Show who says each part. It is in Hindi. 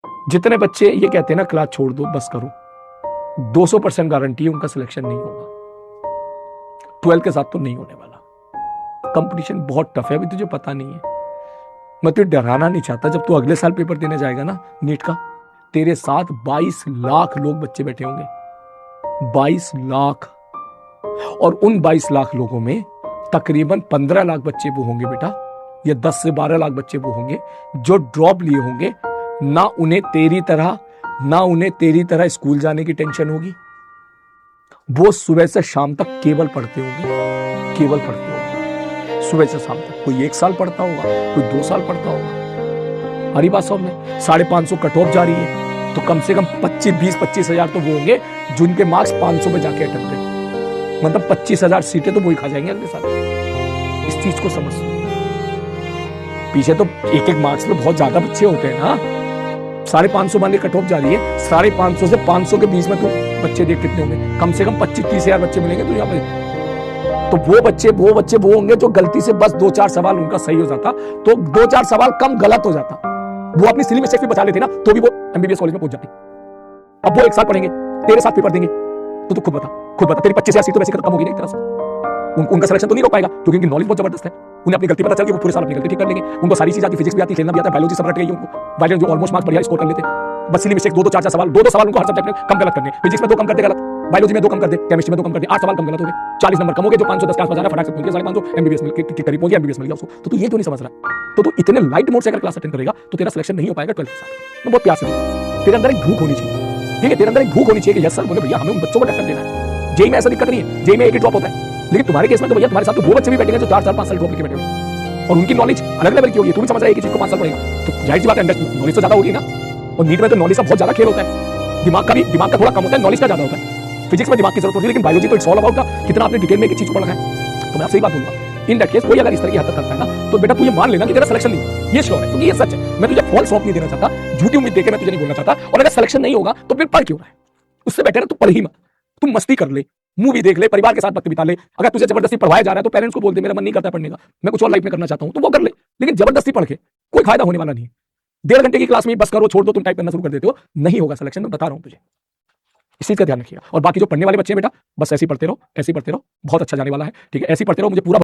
Speaker 1: जितने बच्चे ये कहते हैं ना क्लास छोड़ दो बस करो, 200% गारंटी है उनका सिलेक्शन नहीं होगा। 12th के साथ तो नहीं होने वाला। कंपटीशन बहुत टफ है, अभी तुझे पता नहीं है। मैं तुझे डराना नहीं चाहता। जब तू अगले साल पेपर देने जाएगा ना नीट का, तेरे साथ 22 लाख लोग बच्चे बैठे होंगे, 22 लाख। और उन 22 लाख लोगों में तकरीबन 15 लाख बच्चे वो होंगे बेटा, या 10 से 12 लाख बच्चे वो होंगे जो ड्रॉप लिए होंगे। ना उन्हें तेरी तरह स्कूल जाने की टेंशन होगी। वो सुबह से शाम तक केवल पढ़ते होंगे, सुबह से शाम तक। कोई 1 साल पढ़ता होगा, कोई 2 साल पढ़ता होगा। हरी बात समझ में। 550 कट ऑफ जा रही है, तो कम से कम 20-25 हजार तो वो होंगे जिनके मार्क्स 500 पे जाके अटक गए। मतलब 25,000 सीटें तो वही खा जाएंगे अगले साल। इस चीज को समझ। पीछे तो एक मार्क्स में बहुत ज्यादा बच्चे होते हैं ना। 550 मान के कट ऑफ जा रही है, 550 से 500 के बीच में तो बच्चे देख कितने होंगे, कम से कम 25-30 हजार बच्चे मिलेंगे तो यहाँ पे। तो वो बच्चे वो होंगे जो गलती से बस 2-4 सवाल उनका सही हो जाता, तो 2-4 सवाल कम गलत हो जाता, वो अपनी सिली मिस्टेक भी बचा लेते ना, तो भी वो एमबीबीएस कॉलेज में पहुंच जाते। अब वो 1 साल पढ़ेंगे, तेरे साथ पेपर देंगे, तो तू खुद बता तेरी 25,000 सीट तो वैसे कम होगी ना एक तरह से। उनका सिलेक्शन तो नहीं हो पाएगा क्योंकि उनकी नॉलेज बहुत जबरदस्त है। उन्हें अपनी गलती पता चल गई, वो पूरे साल अपनी गलती ठीक कर लेंगे। उनको सारी चीज आती, फिजिक्स भी आती, खेलना भी आता, बायोलॉजी सब रट गई उनको। बायोलॉजी जो ऑलमोस्ट मार्क्स बढ़िया स्कोर कर लेते, बस सिली मिस्टेक 2-4 सवाल, 2 सवाल उनको हर सब्जेक्ट में कम गलत करने। फिजिक्स में 2 कम कर दे गलत, बायोलॉजी में 2 कम कर दे, केमिस्ट्री में 2 कम कर दे, 8 सवाल कम गलत हो गए, 40 नंबर कम हो गए। जो 510 के आसपास आ रहा है फटाक से पहुंच गया 550 एमबीबीएस के करीब पहुंच गया, एमबीबीएस मिल गया उसको। तो तू ये तो नहीं समझ रहा। तो तू इतने लाइट मोड से अगर क्लास अटेंड करेगा तो तेरा सिलेक्शन नहीं हो पाएगा 12th के साथ। मैं बहुत प्यार से बोलूं, तेरे अंदर एक भूख होनी चाहिए, ठीक है? तेरे अंदर एक भूख होनी चाहिए कि यस सर बोले भैया हमें उन बच्चों को टक्कर देना है। जेई में ऐसा दिक्कत नहीं है, जेई में एक ही ड्रॉप होता है, लेकिन तुम्हारे केस में तो भैया तुम्हारे साथ तो वो बच्चे भी बैठेंगे जो 4 साल 5 साल ड्रॉप लेके बैठे हैं, और उनकी नॉलेज अलग लेवल की होगी। तू भी समझ रहा है कि चीज को 5 साल पढ़ेगा तो जाहिर सी बात है नॉलेज तो ज्यादा होगी ना। और नीट में तो नॉलेज का बहुत ज्यादा खेल होता है, दिमाग का थोड़ा कम होता है, नॉलेज का ज्यादा होता है। फिजिक्स में दिमाग की जरूरत होती है, लेकिन बायोलॉजी तो इट्स ऑल अबाउट कितना आपने डिटेल में एक चीज को पढ़ा है। तो मैं आपसे ही बात बोलूंगा, इन दैट केस कोई अगर इस तरह की हरकत करता है ना, तो बेटा तू ये मान लेना कि तेरा सिलेक्शन नहीं, ये श्योर है, क्योंकि ये सच है। मैं तुझे फॉल्स होप नहीं देना चाहता, झूठी उम्मीद देके मैं तुझे नहीं बोलना चाहता। और अगर सिलेक्शन नहीं होगा तो फिर पढ़ क्यों रहा है? उससे बेटर है तू पढ़ ही मत, तू मस्ती कर ले, मूवी देख ले, परिवार के साथ वक्त बिता ले। अगर तुझे जबरदस्ती पढ़वाया जा रहा है तो पेरेंट्स को बोल दे मेरा मन नहीं करता पढ़ने का, मैं कुछ और लाइफ में करना चाहता हूं, तो वो कर ले। लेकिन जबरदस्ती पढ़ के कोई फायदा होने वाला नहीं है। 1.5 घंटे की क्लास में बस करो छोड़ दो, तुम टाइप करना शुरू कर देते हो, नहीं होगा सिलेक्शन। मैं बता रहा हूं तुझे, इस चीज का ध्यान रखिएगा। और बाकी जो पढ़ने वाले बच्चे बेटा बस ऐसे ही पढ़ते रहो, बहुत अच्छा जाने वाला है, ठीक है? ऐसे ही पढ़ते रहो, मुझे पूरा